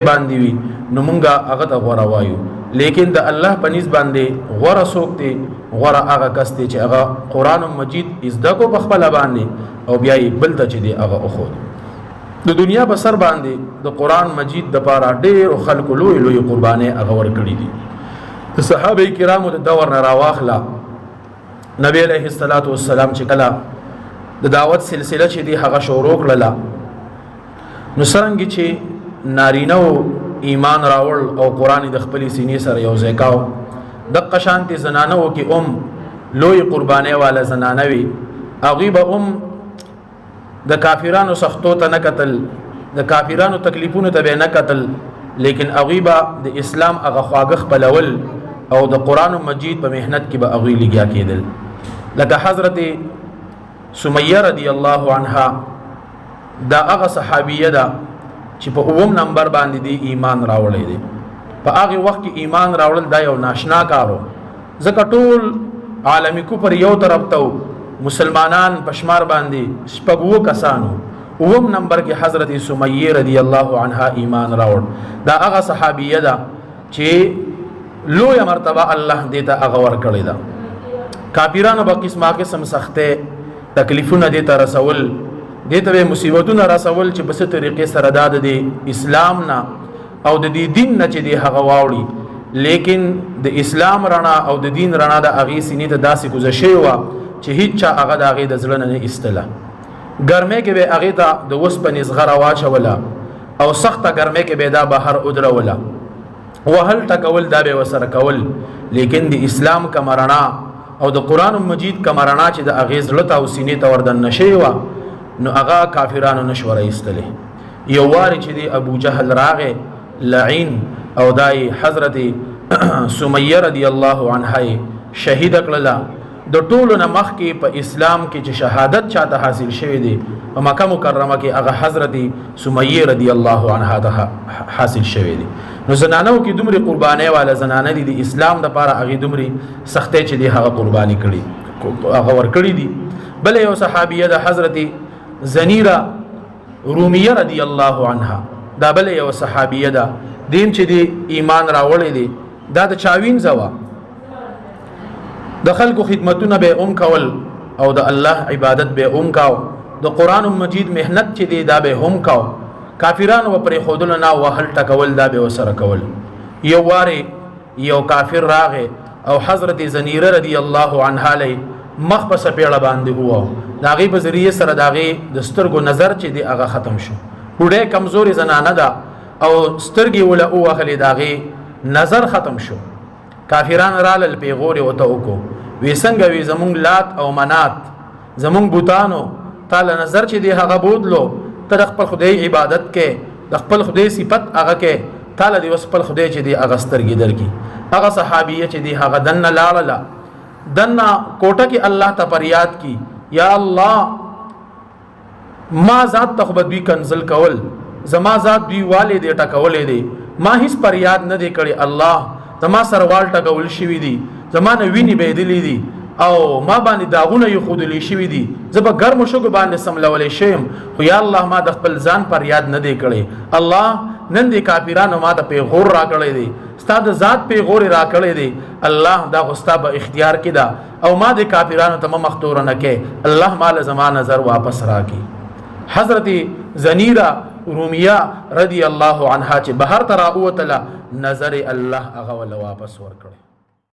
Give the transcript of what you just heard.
باندې وي نو مونږه هغه ته غوره وایو، لیکن د الله په نسبت باندې غوره څوک دی؟ غوره هغه کس دی چې هغه قرآن مجید زده کو په خپله باندې او بیا یې بل ته چې دی هغه وښود. د دنیا په سر باندې د قرآن مجید دپاره ډېرو خلکو لوی لوی قربانۍ هغه ورکړي دي. د صحابه کرامو د دور نه راواخله نبی علیه السلام چې کله د دعوت سلسله چې دی هغه شروع کړله نو څرنګه چې نارینه ایمان راوړ او قرآن د خپلې سینې سره یو ځای کاو، دقه شانتې زنانو کې لوی قربانۍ والا زنانه وي، هغوی به د کافرانو سختو ته نه کتل، د کافرانو تکلیفونو ته به نه کتل، لیکن هغوی به د اسلام هغه خواږه خپلول او د قرآن مجید په محنت کې به هغوی لګیا کېدل. لکه حضرت سمیہ رضی الله عنها دا هغه صحابیه ده چې په 9 نمبر باندې دی ایمان راوړی دی. په هغه وخت کې ایمان راوړل دا یو ناشنا کارو، ځکه ټول عالمي کفر یو طرف ته، مسلمانان پشمار باندې شپږو کسانو. 9 نمبر کې حضرت سمیہ رضی الله عنها ایمان راوړ. دا هغه صحابیه ده چې لوی مرتبه الله دې ته هغه ورکړی ده. کافرانو به قسمه قسم سختۍ تکلیفونه دې ته رسول، دې ته مصیبتونه رسول چې په څه طریقې سره دا د اسلام نه او د دې دین نه چې دی هغه واوړي، لیکن د اسلام رڼا او د دین رڼا د هغې سینې ته داسې کوزه شوې وه چې هیڅ چا هغه د هغې د زړه نه ایستله. ګرمۍ کې به هغې ته د اوسپنې زغره واچوله او سخته ګرمۍ کې به دا بهر ودروله، وهل ټکول دا به ورسره کول، لیکن د اسلام کومه رڼا او د قرآن مجید کومه رڼا چې د هغې زړه ته او سینې ته وردننه شوې وه نو هغه کافرانو نشوه رایستلی. یو وارې چې دی ابو جهل راغی لعین او دای حضرت سمیہ رضی الله عنها شهید کړله. د ټولو نه مخکې په اسلام کې چې شهادت چاته حاصل شوی دی په مکه مکرمه کې هغه حضرت سمیہ رضی الله عنها ته حاصل شوی دی. نو زنانو کې دومره قربانۍ والا زنانه دي د اسلام دپاره هغې دومره سختۍ چې دی هغه قرباني کړي هغه ورکړي دي. بل یو صحابیه د حضرت زنیرا رومیه رضی الله عنها، دا بل یو صحابیه ده، دیم چې دی ایمان راوړی دی دا د چاوینځه وه. د خلکو خدمتونه به کول او د الله عبادت به کاو، د قرآن مجید محنت چې دی دا به هم کاو، کافرانو به پرېښودلو نه وهل ټکول دا به ورسره کول. یو وارې یو کافر راغی او حضرت زنیرا رضی الله عنها لی مخ په سپېړه باندې ووه، د هغې په ذریعې سره د هغې د سترګو نظر چې دی هغه ختم شو. بوډۍ کمزورې زنانه ده او سترګې وله ووهلې د هغې نظر ختم شو. کافران رالل پیغور یې ورته وکړو، وی څنګه وي زمونږ لات او منات زمونږ بوتانو تا له نظر چې دی هغه بودلو، ته د خپل خدای عبادت کې د خپل خدای صفت هغه کې تا له دې اوس خپل خدای چې دی هغه سترګې درکړي. هغه صحابیه چې دی هغه دننه لاړله، دننه کوټه کې الله ته فریاد کی، یا الله ما ذات ته خو به دوی کنزل کول، زما ذات دوی والې دی ټکولی دی، ما هیڅ فریاد نه دی کړی، الله زما سره وال ټکول شوي دي، زما نه وینې بهېدلې دي او ما باندې داغونه ایښودلی شوي دي، زه به ګرمو شګو باندې سملولی شویم، خو یا الله ما د خپل ځان فریاد نه دی کړی. الله نن دې کافرانو ما ته پیغور راکړی دی، ستا د ذات پیغور یې راکړی دی، الله دا خو ستا په اختیار کې ده او ما د کافرانو ته مه مختوره نه کې، الله ما له زما نظر واپس راکړي. حضرت زنیرا رومیه رضی الله عنها چې بهر ته راووتله، نظر الله هغه وله واپس ورکړی.